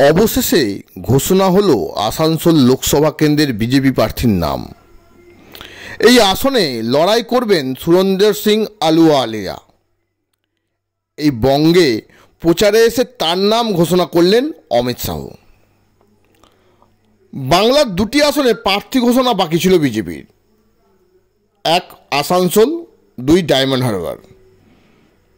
অবশেষে ঘোষণা হলো আসানসোল লোকসভা কেন্দ্রের বিজেপি প্রার্থীর নাম। এই আসনে লড়াই করবেন সুরেন্দর সিং আলুওয়ালিয়া। এই বঙ্গে প্রচারে এসে তার নাম ঘোষণা করলেন অমিত শাহ। বাংলার দুটি আসনে প্রার্থী ঘোষণা বাকি ছিল বিজেপির, এক আসানসোল, দুই ডায়মন্ড হারবার।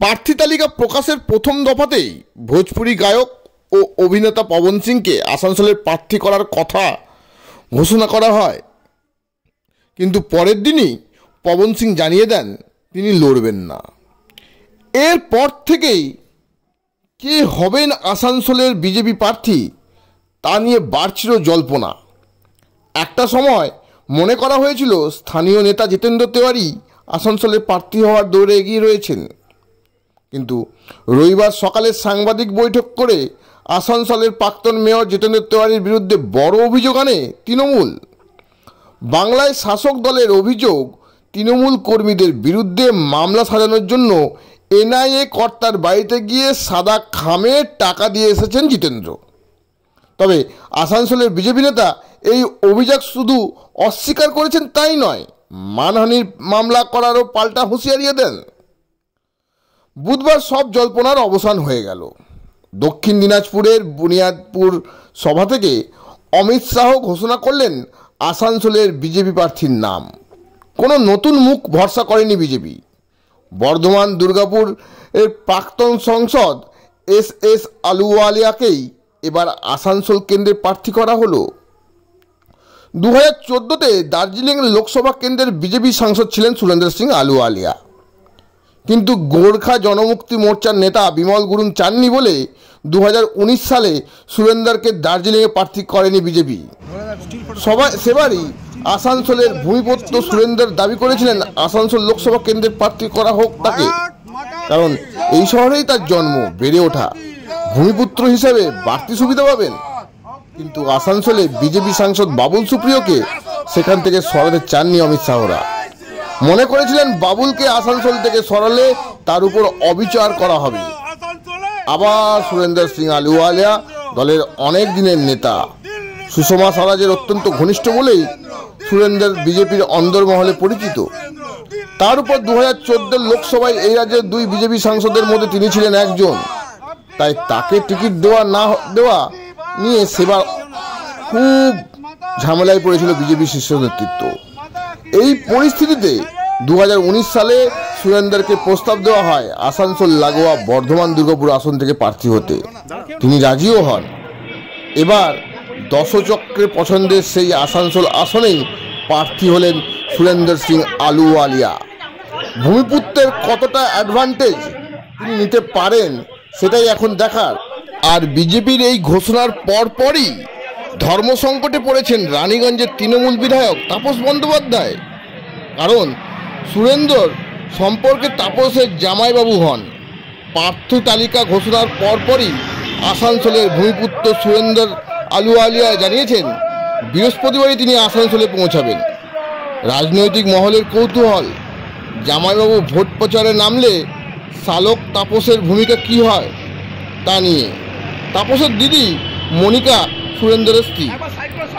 প্রার্থী তালিকা প্রকাশের প্রথম দফাতেই ভোজপুরি গায়ক ও অভিনেতা পবন সিংকে আসানসোলের প্রার্থী করার কথা ঘোষণা করা হয়, কিন্তু পরের দিনই পবন সিং জানিয়ে দেন তিনি লড়বেন না। এরপর থেকেই কে হবেন আসানসোলের বিজেপি প্রার্থী তা নিয়ে বাড়ছিল জল্পনা। একটা সময় মনে করা হয়েছিল স্থানীয় নেতা জিতেন্দ্র তেওয়ারি আসানসোলের প্রার্থী হওয়ার দৌড়ে এগিয়ে রয়েছেন, কিন্তু রবিবার সকালে সাংবাদিক বৈঠক করে আসানসোলের প্রাক্তন মেয়র জিতেন্দ্র তেওয়ারির বিরুদ্ধে বড় অভিযোগ আনে তৃণমূল। বাংলায় শাসক দলের অভিযোগ, তৃণমূল কর্মীদের বিরুদ্ধে মামলা সাজানোর জন্য এনআইএ কর্তার বাড়িতে গিয়ে সাদা খামে টাকা দিয়ে এসেছেন জিতেন্দ্র। তবে আসানসোলের বিজেপি নেতা এই অভিযোগ শুধু অস্বীকার করেছেন তাই নয়, মানহানির মামলা করারও পাল্টা হুঁশিয়ারি দেন। বুধবার সব জল্পনার অবসান হয়ে গেল। দক্ষিণ দিনাজপুরের বুনিয়াদপুর সভা থেকে অমিত শাহ ঘোষণা করলেন আসানসোলের বিজেপি প্রার্থীর নাম। কোনো নতুন মুখ ভরসা করেনি বিজেপি। বর্ধমান দুর্গাপুর এর প্রাক্তন সাংসদ এস আলুওয়ালিয়াকেই এবার আসানসোল কেন্দ্রের প্রার্থী করা হলো। 2014-তে দার্জিলিং লোকসভা কেন্দ্রের বিজেপি সাংসদ ছিলেন সুরেন্দর সিং আলুওয়ালিয়া, কিন্তু গোর্খা জনমুক্তি মোর্চার নেতা বিমল গুরুং চাননি বলে 2019 সালে সুরেন্দরকে দার্জিলিংয়ে প্রার্থী করেনি বিজেপি। সেবারই আসানসোলের ভূমিপুত্র সুরেন্দর দাবি করেছিলেন আসানসোল লোকসভা কেন্দ্রের প্রার্থী করা হোক তাকে, কারণ এই শহরেই তার জন্ম, বেড়ে ওঠা। ভূমিপুত্র হিসেবে বাড়তি সুবিধা পাবেন। কিন্তু আসানসোলে বিজেপি সাংসদ বাবুল সুপ্রিয়কে সেখান থেকে সরাতে চাননি অমিত শাহরা। মনে করেছিলেন বাবুলকে আসানসোল থেকে সরালে তার উপর অবিচার করা হবে। আবার সুরেন্দর সিং আলুওয়ালিয়া দলের অনেক দিনের নেতা, সুষমা স্বরাজের অত্যন্ত ঘনিষ্ঠ বলেই সুরেন্দর বিজেপির অন্দরমহলে পরিচিত। তার উপর 2014 লোকসভায় এই রাজ্যের দুই বিজেপি সাংসদের মধ্যে তিনি ছিলেন একজন, তাই তাকে টিকিট দেওয়া না দেওয়া নিয়ে সেবার খুব ঝামেলায় পড়েছিল বিজেপি শীর্ষ নেতৃত্ব। এই পরিস্থিতিতে 2019 সালে সুরেন্দরকে প্রস্তাব দেওয়া হয় আসানসোল লাগোয়া বর্ধমান দুর্গাপুর আসন থেকে প্রার্থী হতে। তিনি রাজিও হন। এবার দশচক্রের পছন্দের সেই আসানসোল আসনেই প্রার্থী হলেন সুরেন্দর সিং আলুওয়ালিয়া। ভূমিপুত্রের কতটা অ্যাডভান্টেজ তিনি নিতে পারেন সেটাই এখন দেখার। আর বিজেপির এই ঘোষণার পরপরই ধর্ম সংকটে পড়েছেন রানীগঞ্জের তৃণমূল বিধায়ক তাপস বন্দ্যোপাধ্যায়, কারণ সুরেন্দর সম্পর্কে তাপসের জামাইবাবু হন। প্রার্থী তালিকা ঘোষণার পরপরই আসানসোলের ভূমিপুত্র সুরেন্দর আলুওয়ালিয়া জানিয়েছেন বৃহস্পতিবারই তিনি আসানসোলে পৌঁছাবেন। রাজনৈতিক মহলের কৌতূহল, জামাইবাবু ভোট প্রচারে নামলে শালক তাপসের ভূমিকা কী হয় তা নিয়ে। তাপসের দিদি মনিকা সুরেন্দরের স্ত্রী।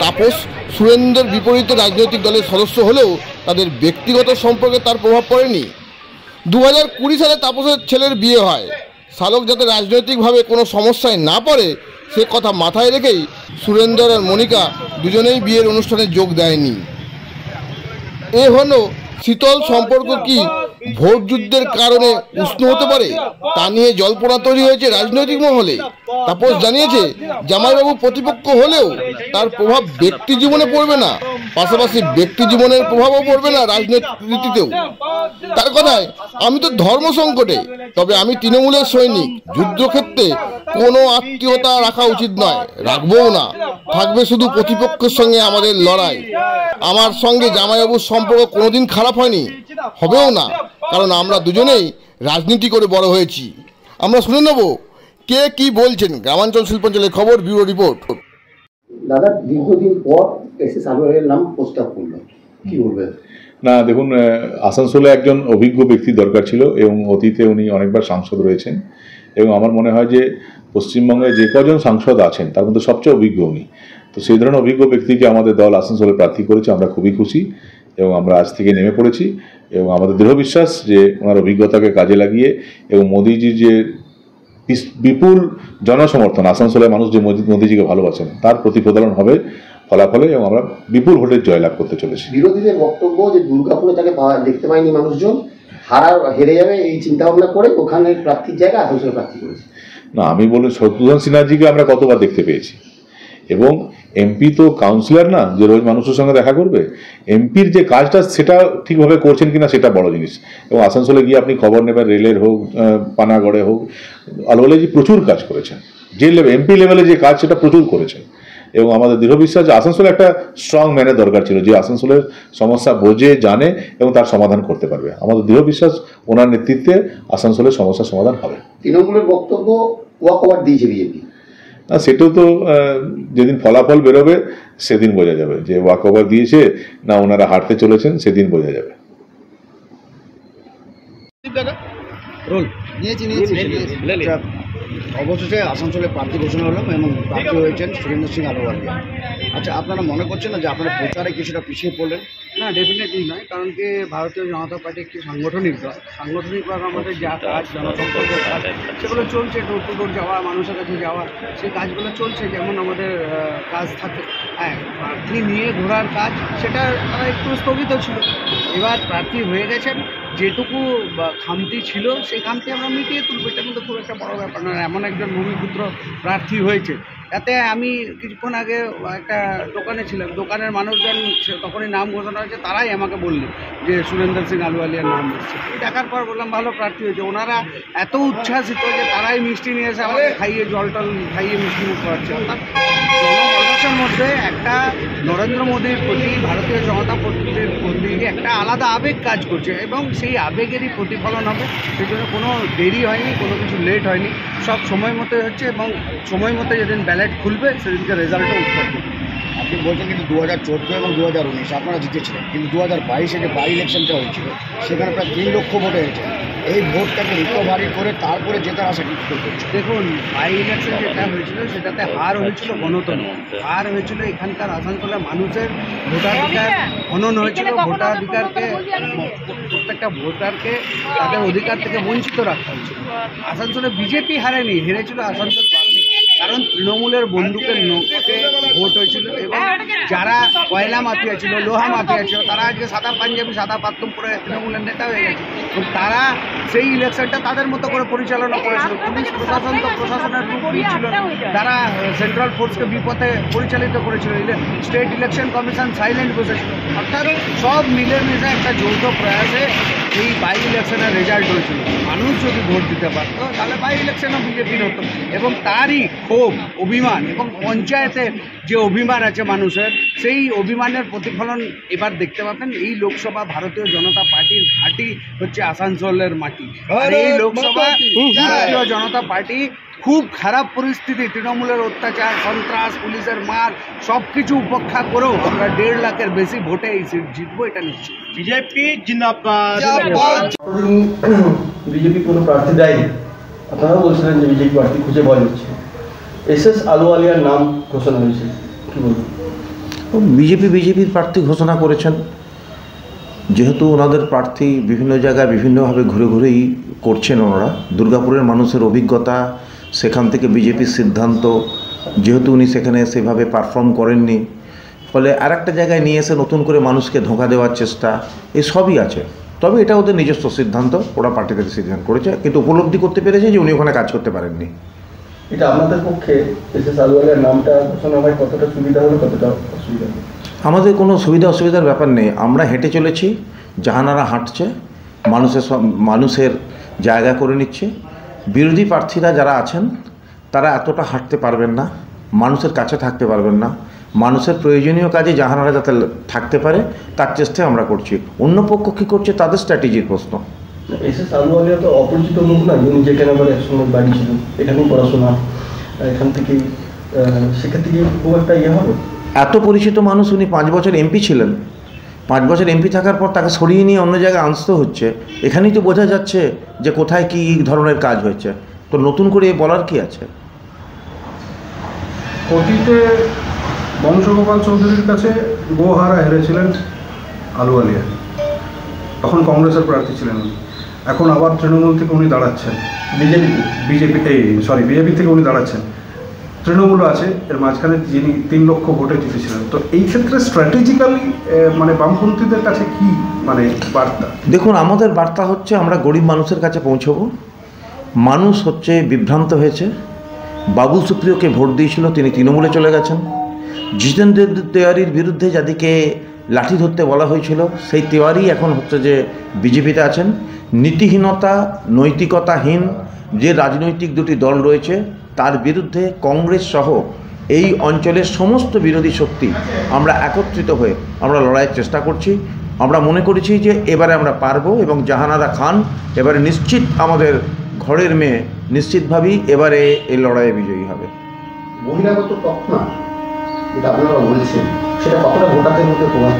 তাপস সুরেন্দর বিপরীতে রাজনৈতিক দলের সদস্য হলেও তাদের ব্যক্তিগত সম্পর্কে তার প্রভাব পড়েনি। 2020 সালে তাপসের ছেলের বিয়ে হয়। শালক যাতে রাজনৈতিকভাবে কোনো সমস্যায় না পড়ে সে কথা মাথায় রেখেই সুরেন্দর আর মনিকা দুজনেই বিয়ের অনুষ্ঠানে যোগ দেয়নি। এ হলো শীতল সম্পর্ক কি ভোট যুদ্ধের কারণে উষ্ণ হতে পারে তা নিয়ে জল্পনা তৈরি হয়েছে রাজনৈতিক মহলে। তাপস জানিয়েছে জামাইবাবু প্রতিপক্ষ হলেও তার প্রভাব ব্যক্তি জীবনে পড়বে না, পাশাপাশি ব্যক্তি জীবনের প্রভাবও পড়বে না রাজনীতিতেও। তার কথায়, আমি তো ধর্ম সংকটে, তবে আমি তৃণমূলের সৈনিক। যুদ্ধক্ষেত্রে কোনো আত্মীয়তা রাখা উচিত নয়, রাখবও না। থাকবে শুধু প্রতিপক্ষের সঙ্গে আমাদের লড়াই। আমার সঙ্গে জামাইবাবুর সম্পর্ক কোনোদিন খারাপ হয়নি, হবেও না, কারণ আমরা দুজনেই রাজনীতি করে বড় হয়েছি। আমরা শুনে নেব কে কি বলছেন। গ্রামাঞ্চল শিল্পাঞ্চলের খবর, ব্যুরো রিপোর্ট। দাদা, দীর্ঘদিন পর এসএস আলুওয়ালিয়ার নাম প্রস্তাব করলো, কি বলবেন? না দেখুন, আসানসোলে একজন অভিজ্ঞ ব্যক্তি দরকার ছিল এবং অতীতে উনি অনেকবার সাংসদ রয়েছেন এবং আমার মনে হয় যে পশ্চিমবঙ্গে যে কজন সাংসদ আছেন তার মধ্যে সবচেয়ে অভিজ্ঞ উনি। তো সেই ধরনের অভিজ্ঞ ব্যক্তিকে আমাদের দল আসানসোলে প্রার্থী করেছে, আমরা খুবই খুশি এবং আমরা আজ থেকে নেমে পড়েছি এবং আমাদের দৃঢ় বিশ্বাস যে ওনার অভিজ্ঞতাকে কাজে লাগিয়ে এবং মোদিজির যে বিপুল জনসমর্থন, আসানসোলের মানুষ যে মোদিজিকে ভালোবাসেন তার প্রতিফলন হবে ফলাফলে এবং আমরা বিপুল ভোটের জয়লাভ করতে চলেছি। বিরোধীদের বক্তব্য যে দুর্গাপুরে তাকে দেখতে পায়নি মানুষজন, হেরে যাবে এই চিন্তা ভাবনা করে ওখানে প্রার্থীর জায়গায় আসানসোলে প্রার্থী করেছে। না, আমি বলি শত্রুঘ্ন সিনহাজিকে আমরা কতবার দেখতে পেয়েছি, এবং এমপি তো কাউন্সিলর না যে রোজ মানুষের সঙ্গে দেখা করবে। এমপির যে কাজটা সেটা ঠিকভাবে করছেন কিনা সেটা বড় জিনিস। এবং আসানসোলে গিয়ে আপনি খবর নেবেন, রেলের হোক, পানাগড়ে হোক, আলুওয়ালিয়াজি প্রচুর কাজ করেছেন। যে এমপি লেভেলে যে কাজ সেটা প্রচুর করেছেন এবং আমাদের দৃঢ় বিশ্বাস যে আসানসোলে একটা স্ট্রং ম্যানের দরকার ছিল, যে আসানসোলের সমস্যা বোঝে, জানে এবং তার সমাধান করতে পারবে। আমাদের দৃঢ় বিশ্বাস ওনার নেতৃত্বে আসানসোলের সমস্যার সমাধান হবে। তৃণমূলের বক্তব্য ওয়াক ওভার দিয়েছে বিজেপি। না, সেটাও তো যেদিন ফলাফল বেরোবে সেদিন বোঝা যাবে যে ওয়াক ওভার দিয়েছে না ওনারা হারতে চলেছেন, সেদিন বোঝা যাবে। অবশেষে আসানসোলে প্রার্থী ঘোষণা হলো এবং প্রার্থী হয়েছেন সুরেন্দ্র সিং আলুওয়ালিয়া। আচ্ছা, আপনারা মনে করছেন না যে আপনারা প্রচারে কিছুটা পিছিয়ে পড়লেন? না, ডেফিনেটলি নয়, কারণ কি ভারতীয় জনতা পার্টি একটি সাংগঠনিক দল। সাংগঠনিকভাবে আমাদের যা কাজ, জনসম্পর্কের কাজ, সেগুলো চলছে। ডোর টু ডোর যাওয়া, মানুষের কাছে যাওয়া, সেই কাজগুলো চলছে। যেমন আমাদের কাজ থাকে, হ্যাঁ, প্রার্থী নিয়ে ঘোরার কাজ, সেটা তারা একটু স্থগিত ছিল। এবার প্রার্থী হয়ে গেছেন, যেটুকু খামতি ছিল সেই খামতি আমরা মিটিয়ে তুলব। এটা কিন্তু খুব একটা বড় ব্যাপার নয়। এমন একজন ভূমিপুত্র প্রার্থী হয়েছে। তাতে আমি কিছুক্ষণ আগে একটা দোকানে ছিলাম, দোকানের মানুষজন তখনই নাম ঘোষণা হয়েছে, তারাই আমাকে বললেন যে সুরেন্দ্র সিং আলুওয়ালিয়ার নাম এসেছে। দেখার পর বললাম ভালো প্রার্থী হয়েছে। ওনারা এত উচ্ছ্বাসিত যে তারাই মিষ্টি নিয়ে এসে আমাকে খাইয়ে, জল টল খাইয়ে মিষ্টি মুখ করাচ্ছে। অর্থাৎ জনমানুষের মধ্যে একটা নরেন্দ্র মোদীর প্রতি, ভারতীয় জনতা পার্টির প্রতি একটা আলাদা আবেগ কাজ করছে এবং সেই আবেগেরই প্রতিফলন হবে। সেই জন্য কোনো দেরি হয়নি, কোনো কিছু লেট হয়নি, সব সময় মতো হচ্ছে এবং সময় মতো যেদিন ব্যালট খুলবে সেদিনকে রেজাল্টও উত্তর দেবে। আপনি বলছেন কিন্তু 2014 এবং 2019 আপনারা জিতেছিলেন, কিন্তু 2022-এ যে বাই ইলেকশনটা হয়েছিল সেখানে প্রায় 3 লক্ষ ভোট হয়েছে। এই ভোটটাকে রিকভারি করে তারপরে জেতার আশা কি করছে? দেখুন, বাই ইলেকশন যেটা হয়েছিল সেটাতে হার হয়েছিল গণতন্ত্র, হার হয়েছিল এখানকার আসানসোলের মানুষের ভোটাধিকার হনন হয়েছিল। ভোটাধিকারকে, প্রত্যেকটা ভোটারকে তাদের অধিকার থেকে বঞ্চিত রাখা হয়েছিল। আসানসোলে বিজেপি হারেনি, হেরেছিল আসানসোল বাসী, কারণ তৃণমূলের বন্দুকের নৌকে ভোট হয়েছিল এবং যারা কয়লা মাফিয়া ছিল, লোহা মাফিয়া ছিল, তারা আজকে সাদা পাঞ্জাবি, সাদা পাত্তুম পরে তৃণমূলের নেতা হয়ে গেছে এবং তারা সেই ইলেকশনটা তাদের মতো করে পরিচালনা করেছিল। পুলিশ প্রশাসন তো প্রশাসনের রূপ ছিল, তারা সেন্ট্রাল ফোর্সকে বিপথে পরিচালিত করেছিল। স্টেট ইলেকশন কমিশন সাইলেন্ট বসেছিল। অর্থাৎ সব মিলেমিশে একটা যৌথ প্রয়াসে এই বাই ইলেকশনের রেজাল্ট হয়েছিল। মানুষ যদি ভোট দিতে পারতো তাহলে বাই ইলেকশনও বিজেপির হতো এবং তারই ক্ষোভ, অভিমান এবং পঞ্চায়েতের যে অভিমান আছে মানুষের, সেই অভিমানের প্রতিফলন এবার দেখতে পাবেন। এই লোকসভা ভারতীয় জনতা পার্টির ঘাঁটি হচ্ছে আসানসোলের মাটি। আর এই লোকসভা ভারতীয় জনতা পার্টি খুব খারাপ পরিস্থিতি, তৃণমূলের অত্যাচার, সন্ত্রাস, পুলিশের মার, সব কিছু উপেক্ষা করেও আমরা 1.5 লাখের বেশি ভোটে এই সিট জিতবো, এটা নিশ্চিত। বিজেপি জিন্দাবাদ। বিজেপি কোনো প্রার্থী দেয়নি, আপনারাও বলছিলেন যে বিজেপি প্রার্থী খুঁজে পাওয়া যাচ্ছে। এসএস আলুওয়ালিয়ার নাম ঘোষণা হয়েছে, কী বলবেন? বিজেপির প্রার্থী ঘোষণা করেছেন। যেহেতু ওনাদের প্রার্থী বিভিন্ন জায়গায় বিভিন্নভাবে ঘুরে ঘুরেই করছেন ওনারা, দুর্গাপুরের মানুষের অভিজ্ঞতা, সেখান থেকে বিজেপির সিদ্ধান্ত, যেহেতু উনি সেখানে সেভাবে পারফর্ম করেননি, ফলে আর একটা জায়গায় নিয়ে এসে নতুন করে মানুষকে ধোঁকা দেওয়ার চেষ্টা, এই সবই আছে। তবে এটা ওদের নিজস্ব সিদ্ধান্ত, ওরা পার্টি থেকে সিদ্ধান্ত করেছে, কিন্তু উপলব্ধি করতে পেরেছে যে উনি ওখানে কাজ করতে পারেননি। এটা আপনাদের পক্ষে এসএস আলুওয়ালিয়ার নামটা ঘোষণা হয় কতটা সুবিধা হলো, কতটা অসুবিধা হলো? আমাদের কোনো সুবিধা অসুবিধার ব্যাপার নেই। আমরা হেঁটে চলেছি, জাহানারা হাঁটছে, মানুষের জায়গা করে নিচ্ছে। বিরোধী প্রার্থীরা যারা আছেন তারা এতটা হাঁটতে পারবেন না, মানুষের কাছে থাকতে পারবেন না। মানুষের প্রয়োজনীয় কাজে জাহানারা যাতে থাকতে পারে তার চেষ্টাই আমরা করছি। অন্য পক্ষ কী করছে তাদের স্ট্র্যাটেজির প্রশ্ন। এসএস আলুওয়ালিয়া তো অপরিচিত মুখ না, উনি যেখানে আবার একসময় বাড়ি ছিল, এখানেই পড়াশোনা, এখান থেকে সেখান থেকে খুব একটা ইয়ে হবে। এত পরিচিত মানুষ, উনি 5 বছর এমপি ছিলেন। 5 বছর এমপি থাকার পর তাকে সরিয়ে নিয়ে অন্য জায়গায় আনতে হচ্ছে। এখানেই তো বোঝা যাচ্ছে যে কোথায় কী ধরনের কাজ হচ্ছে। তো নতুন করে বলার কি আছে? অতীতে বংশগোপাল চৌধুরীর কাছে গোহারা হেরেছিলেন আলুওয়ালিয়া, তখন কংগ্রেসের প্রার্থী ছিলেন উনি। এখন আবার তৃণমূল থেকে উনি দাঁড়াচ্ছেন, বিজেপি থেকে উনি দাঁড়াচ্ছেন। তৃণমূল আছে, এর মাঝখানে যিনি 3 লক্ষ ভোটে জিতেছিলেন। তো এই ক্ষেত্রে স্ট্র্যাটেজিক্যালি মানে বামপন্থীদের কাছে কি মানে বার্তা? দেখুন, আমাদের বার্তা হচ্ছে আমরা গরিব মানুষের কাছে পৌঁছবো। মানুষ হচ্ছে বিভ্রান্ত হয়েছে। বাবুল সুপ্রিয়কে ভোট দিয়েছিল, তিনি তৃণমূলে চলে গেছেন। জিতেন্দ্র তেওয়ারির বিরুদ্ধে যাদেরকে লাঠি ধরতে বলা হয়েছিল, সেই তেওয়ারি এখন হচ্ছে যে বিজেপিতে আছেন। নীতিহীনতা, নৈতিকতাহীন যে রাজনৈতিক দুটি দল রয়েছে, তার বিরুদ্ধে কংগ্রেস সহ এই অঞ্চলের সমস্ত বিরোধী শক্তি আমরা একত্রিত হয়ে আমরা লড়াইয়ের চেষ্টা করছি। আমরা মনে করেছি যে এবারে আমরা পারবো, এবং জাহানারা খান এবারে নিশ্চিত আমাদের ঘরের মেয়ে, নিশ্চিতভাবেই এবারে এই লড়াইয়ে বিজয়ী হবে। বহিরাগত তকমা যেটা আপনারা বলছেন, সেটা কতটা ভোটারদের মধ্যে প্রভাব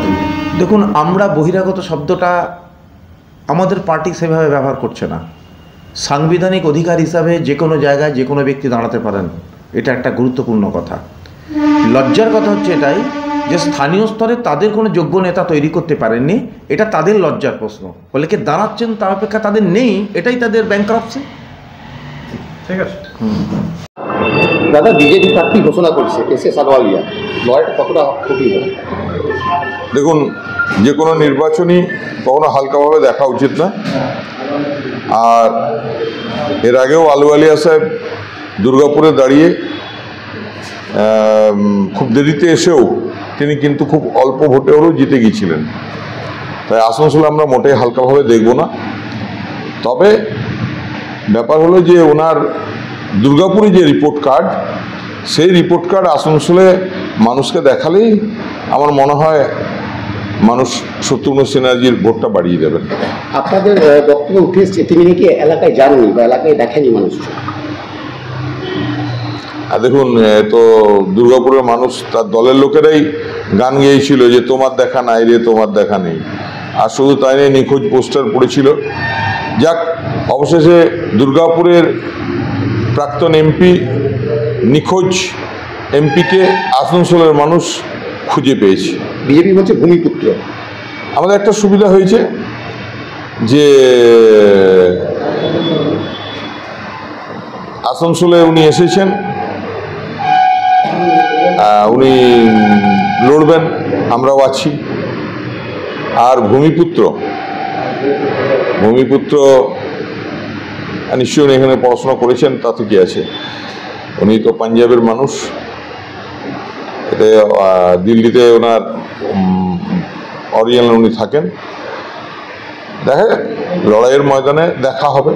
ফেলবে? দেখুন, আমরা বহিরাগত শব্দটা আমাদের পার্টি সেভাবে ব্যবহার করছে না। সাংবিধানিক অধিকার হিসাবে যে কোনো জায়গায় যে কোনো ব্যক্তি দাঁড়াতে পারেন, এটা একটা গুরুত্বপূর্ণ কথা। লজ্জার কথা হচ্ছে এটাই যে স্থানীয় স্তরে তাদের কোনো যোগ্য নেতা তৈরি করতে পারেননি, এটা তাদের লজ্জার প্রশ্ন। বলে কি দাঁড়াচ্ছেন তার অপেক্ষা তাদের নেই, এটাই তাদের ব্যাংক্রাপসি। ঠিক আছে দাদা, বিজেপি প্রার্থী ঘোষণা করছে এসএস আলুওয়ালিয়া, লড়াইটা কতটা কঠিন হবে? দেখুন, যে কোনো নির্বাচনই কখনো হালকাভাবে দেখা উচিত না। আর এর আগেও আলুওয়ালিয়া সাহেব দুর্গাপুরে দাঁড়িয়ে খুব দেরিতে এসেও তিনি কিন্তু খুব অল্প ভোটে হলেও জিতে গিয়েছিলেন। তাই আসানসোলে আমরা মোটেই হালকাভাবে দেখব না। তবে ব্যাপার হলো যে ওনার দুর্গাপুরে যে রিপোর্ট কার্ড, সেই রিপোর্ট কার্ড আসানসোলে মানুষকে দেখালেই আমার মনে হয় মানুষ শত্রুঘ্ন সিনহাজির ভোটটা বাড়িয়ে দেবেন। আপনাদের বক্তব্য উঠে এসছে তিনি নাকি এলাকায় যাননি বা এলাকায় দেখেনি মানুষ। আর দেখুন, তো দুর্গাপুরের মানুষ তার দলের লোকেরাই গান গেয়েছিল যে তোমার দেখা নাই রে, তোমার দেখা নেই। আর শুধু তাই নিয়ে নিখোঁজ পোস্টার পড়েছিল। যাক, অবশেষে দুর্গাপুরের প্রাক্তন এমপি, নিখোঁজ এমপিকে আসানসোলের মানুষ খুঁজে পেয়েছে। বিজেপি বলছে ভূমিপুত্র। আমাদের একটা সুবিধা হয়েছে যে আসানসোলে উনি এসেছেন, উনি লড়বেন, আমরাও আছি। আর ভূমিপুত্র নিশ্চয়ই উনি এখানে পড়াশোনা করেছেন, তাতে কি আছে। উনি তো পাঞ্জাবের মানুষ, এতে দিল্লিতে ওনার অরিজিনাল উনি থাকেন। দেখা যাক, লড়াইয়ের ময়দানে দেখা হবে।